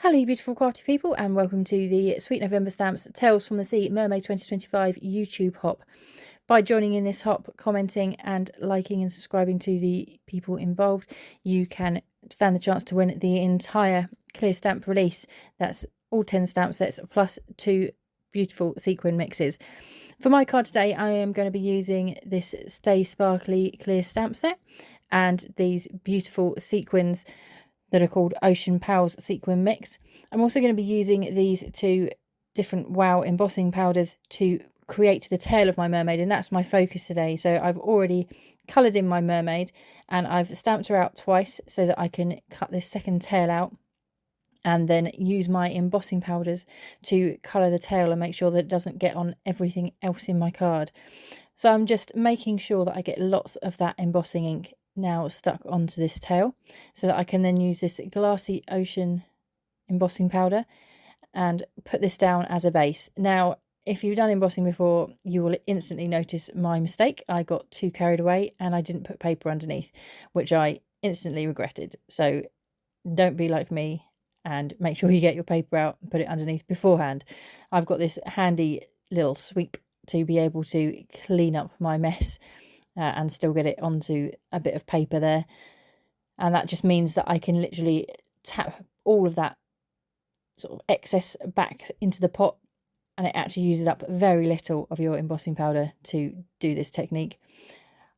Hello you beautiful crafty people, and welcome to the Sweet November Stamps Tales from the Sea Mermaid 2025 YouTube hop. By joining in this hop, commenting and liking and subscribing to the people involved, you can stand the chance to win the entire clear stamp release. That's all 10 stamp sets plus 2 beautiful sequin mixes. For my card today, I am going to be using this Stay Sparkly clear stamp set and these beautiful sequins that are called Ocean Pals Sequin Mix. I'm also going to be using these two different Wow embossing powders to create the tail of my mermaid, and that's my focus today. So I've already coloured in my mermaid and I've stamped her out twice so that I can cut this second tail out and then use my embossing powders to colour the tail and make sure that it doesn't get on everything else in my card. So I'm just making sure that I get lots of that embossing ink now stuck onto this tail so that I can then use this Glassy Ocean embossing powder and put this down as a base. Now, if you've done embossing before, you will instantly notice my mistake. I got too carried away and I didn't put paper underneath, which I instantly regretted. So don't be like me and make sure you get your paper out and put it underneath beforehand. I've got this handy little sweep to be able to clean up my mess and still get it onto a bit of paper there. And that just means that I can literally tap all of that sort of excess back into the pot, and it actually uses up very little of your embossing powder to do this technique.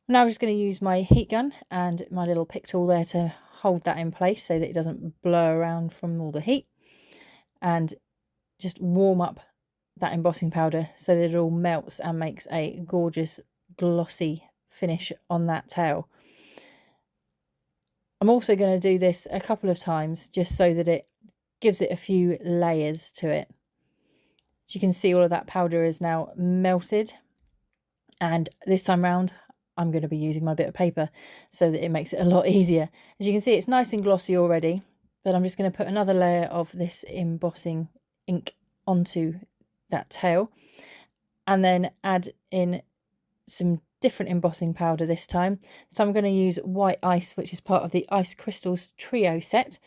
Now I'm just going to use my heat gun and my little pick tool there to hold that in place so that it doesn't blur around from all the heat, and just warm up that embossing powder so that it all melts and makes a gorgeous glossy finish on that tail. I'm also going to do this a couple of times just so that it gives it a few layers to it. As you can see, all of that powder is now melted, and this time round I'm going to be using my bit of paper so that it makes it a lot easier. As you can see, it's nice and glossy already, but I'm just going to put another layer of this embossing ink onto that tail and then add in some different embossing powder this time. So I'm going to use white ice, which is part of the Ice Crystals Trio set,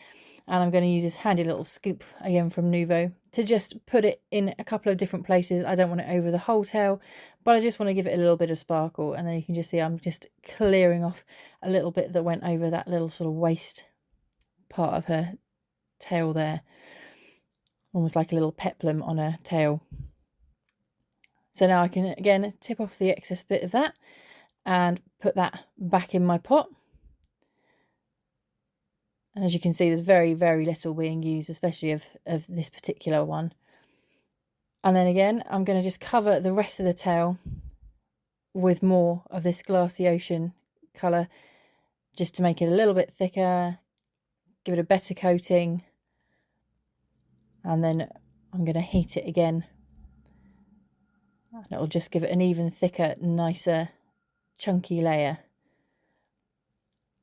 and I'm going to use this handy little scoop again from Nuvo to just put it in a couple of different places. I don't want it over the whole tail, but I just want to give it a little bit of sparkle. And then you can just see I'm just clearing off a little bit that went over that little sort of waist part of her tail there, almost like a little peplum on her tail. So now I can again tip off the excess bit of that and put that back in my pot. And as you can see, there's very, very little being used, especially of this particular one. And then again, I'm going to just cover the rest of the tail with more of this Glassy Ocean colour, just to make it a little bit thicker, give it a better coating. And then I'm going to heat it again. And it'll just give it an even thicker, nicer, chunky layer.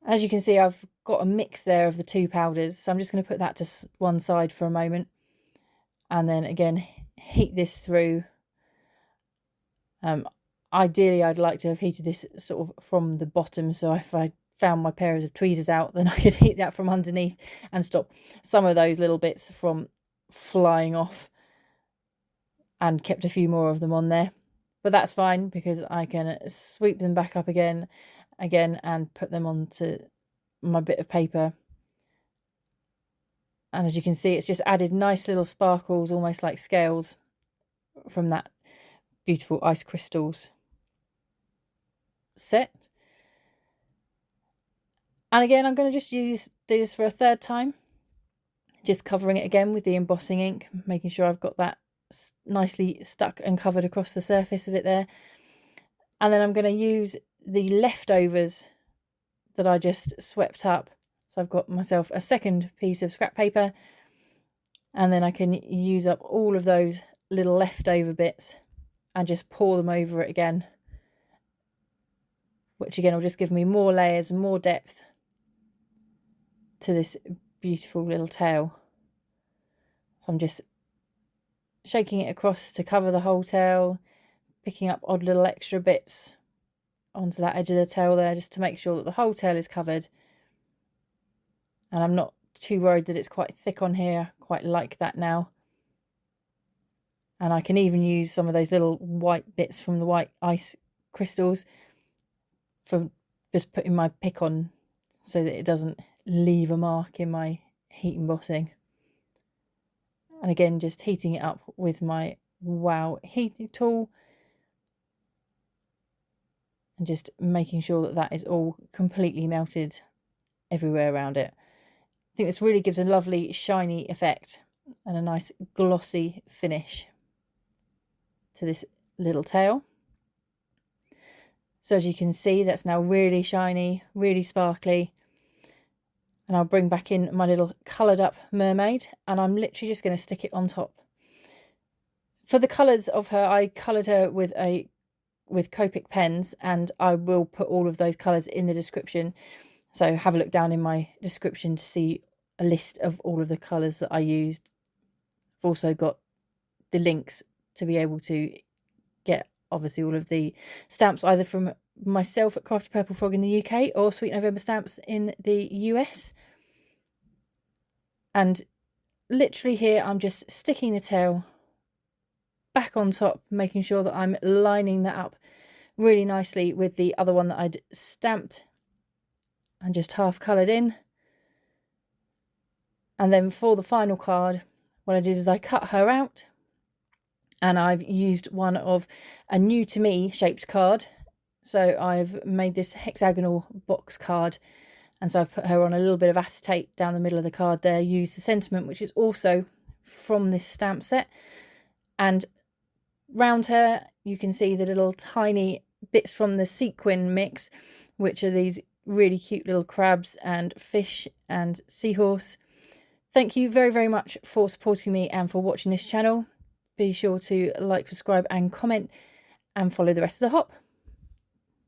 As you can see, I've got a mix there of the two powders, so I'm just going to put that to one side for a moment. And then again, heat this through. Ideally, I'd like to have heated this sort of from the bottom, so if I found my pairs of tweezers out, then I could heat that from underneath and stop some of those little bits from flying off, and kept a few more of them on there. But that's fine because I can sweep them back up again and put them onto my bit of paper. And as you can see, it's just added nice little sparkles, almost like scales, from that beautiful Ice Crystals set. And again, I'm going to just do this for a third time, just covering it again with the embossing ink, making sure I've got that nicely stuck and covered across the surface of it there. And then I'm going to use the leftovers that I just swept up. So I've got myself a second piece of scrap paper, and then I can use up all of those little leftover bits and just pour them over it again, which again will just give me more layers and more depth to this beautiful little tail. So I'm just shaking it across to cover the whole tail, picking up odd little extra bits onto that edge of the tail there, just to make sure that the whole tail is covered and I'm not too worried that it's quite thick on here. Quite like that now. And I can even use some of those little white bits from the white ice crystals for just putting my pick on so that it doesn't leave a mark in my heat embossing. And again, just heating it up with my Wow heating tool and just making sure that that is all completely melted everywhere around it. I think this really gives a lovely shiny effect and a nice glossy finish to this little tail. So as you can see, that's now really shiny, really sparkly. And I'll bring back in my little coloured up mermaid, and I'm literally just going to stick it on top. For the colours of her, I coloured her with Copic pens, and I will put all of those colours in the description. So have a look down in my description to see a list of all of the colours that I used. I've also got the links to be able to get obviously all of the stamps either from myself at Crafty Purple Frog in the UK or Sweet November Stamps in the US. And literally here I'm just sticking the tail back on top, making sure that I'm lining that up really nicely with the other one that I'd stamped and just half coloured in. And then for the final card, what I did is I cut her out, and I've used one of a new to me shaped card. So I've made this hexagonal box card, and so I've put her on a little bit of acetate down the middle of the card there, used the sentiment, which is also from this stamp set. And round her, you can see the little tiny bits from the sequin mix, which are these really cute little crabs and fish and seahorse. Thank you very, very much for supporting me and for watching this channel. Be sure to like, subscribe and comment and follow the rest of the hop.